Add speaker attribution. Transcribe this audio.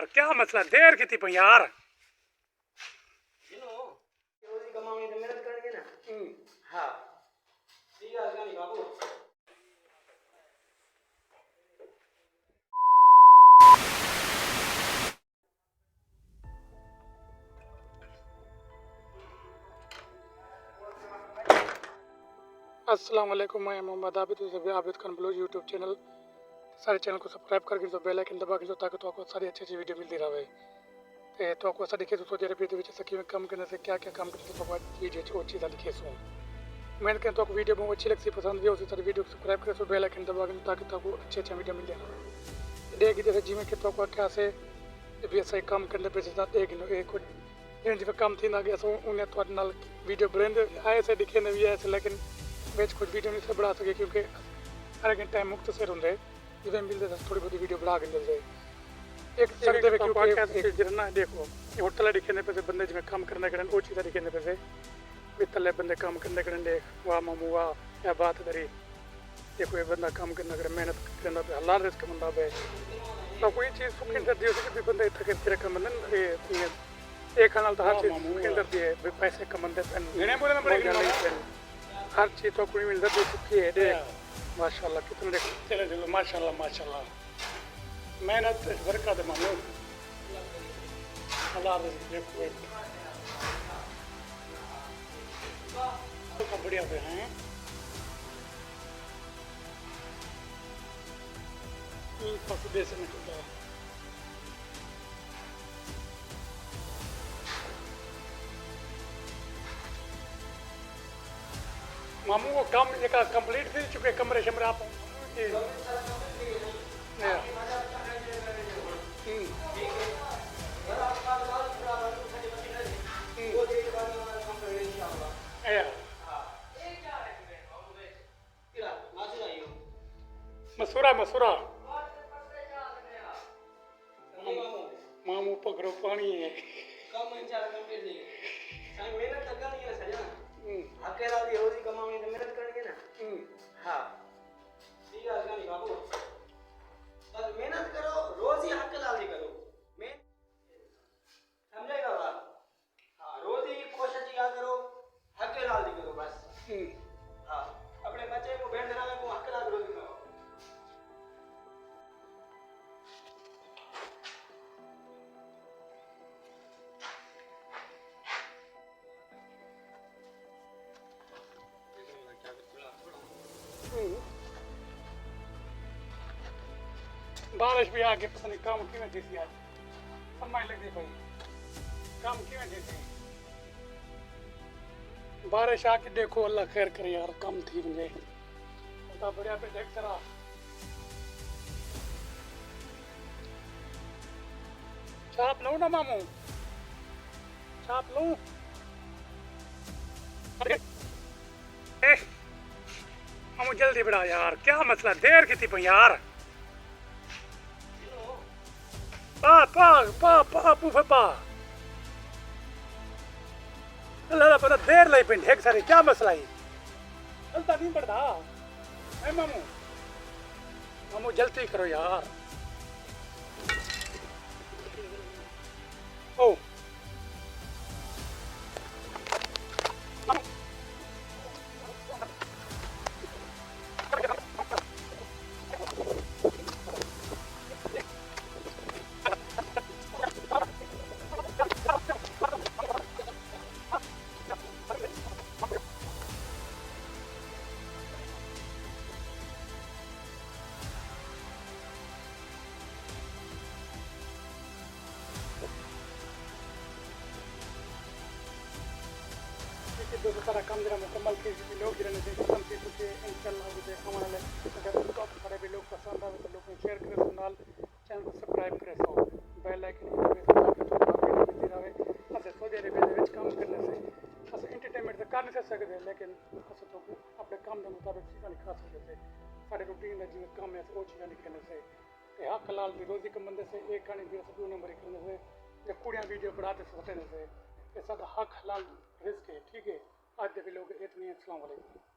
Speaker 1: यार क्या मसला देर की थी यार
Speaker 2: कमाने तो मेहनत करेंगे ना। हाँ ठीक है नहीं बाबू।
Speaker 1: अस्सलाम वालेकुम, मैं Mohammed Abid Abid Khan blog YouTube channel. सारे चैनल को सब्सक्राइब करके जो बेल आइकन दबा के जो ताकि तो आपको सारी अच्छी अच्छी वीडियो मिलती रहे। तो आपको ऐसा दिखे तो सोचे वीडियो विच सकी में कम करने से क्या क्या काम करते तो वीडियो अच्छी सा दिखे सो मैंने कहते तो वीडियो बहुत अच्छी लगती पसंद भी उसी सारी वीडियो को सब्सक्राइब करे सो बेल आइकन दबा के ताकि तो आपको अच्छी अच्छी वीडियो मिल जाए देगी जैसे जिमें के तो आपको क्या से भी ऐसा काम करने पे साथ एक जिस काम थी ना गया सो उन्हें तो नाल वीडियो ब्रांड आए से दिखे ने भी ऐसे लेकिन बेच कुछ वीडियो नहीं से बढ़ा सके क्योंकि हर एक टाइम मुक्त से होंगे जिवें मिलते थोड़ी बहुत वीडियो बढ़ा के मिल जाए एक सकते हुए क्योंकि गिरना देखो होटल दिखे पे बंदे जिवें काम करने करें वो चीज़ दिखे पे भी तले बंदे काम करने करें देख वाह मामू वाह क्या बात करी देखो ये बंदा काम करना करे मेहनत करना पे हलाल रिस्क बंदा पे तो कोई चीज़ सुखी दर्दी हो भी बंदे थके फिर कमंदे एक खाना तो हर चीज़ सुखी दर्दी है पैसे कमंदे पेन हर चीज़ तो कोई मिल जाती सुखी है देख माशाल्लाह कितने देख चले चलो माशाल्लाह माशाल्लाह मेहनत बरकत है मानो अल्लाह देखो तो बढ़िया पे हैं देश में चलता है मामू वो काम एक कंप्लीट थी चुके कमरे शमरे आप मसूरा मसूरा मामू पकड़ो पानी है
Speaker 2: मेहनत करनी है सजा अकेला भी रोजी कमाने तो मेहनत करेंगे ना। हाँ ठीक है नहीं बाबू बस मेहनत करो रोज ही हक लाल करो समझेगा बात। हाँ रोज ही कोशिश किया करो हक लाल करो बस। हाँ अपने बच्चे को बैंड धरावे को हक लाल रोज करो।
Speaker 1: बारिश भी आके पता नहीं काम क्यों जैसी आज समझ लगती भाई काम क्यों जैसी बारिश आके देखो अल्लाह खैर करे यार काम थी मुझे बता बढ़िया पे देख जरा छाप लो ना मामू छाप लो मामू जल्दी बढ़ा यार क्या मसला देर की थी यार पा अल्लाह पता देर लाई पिंड एक सारी क्या मसला है चलता नहीं पड़ता है मामू मामू जल्दी करो यार ओ सारा काम जरा मुकम्मल की लोग रहने से कम से कुछ इंशाल्लाह मुझे हमारे अगर तो सारे भी लोग पसंद आए तो लोग शेयर करें तो नाल चैनल को सब्सक्राइब करें सो बेल आइकन मिलती रहे अस सऊदी अरबिया में काम करने से अस एंटरटेनमेंट तो कर नहीं सकते लेकिन अस तो अपने काम के मुताबिक चीज़ा नहीं खा सकते सारे रूटीन का जिम्मे काम है वो चीज़ा नहीं करने से हक लाल भी रोजी कमाने से एक कहानी भी दो नंबर करने से या कुड़ियाँ वीडियो बढ़ाते सोचने से ये सब हक हलाल रिस्क है ठीक है आज के लोग इतने अस्सलाम वालेकुम।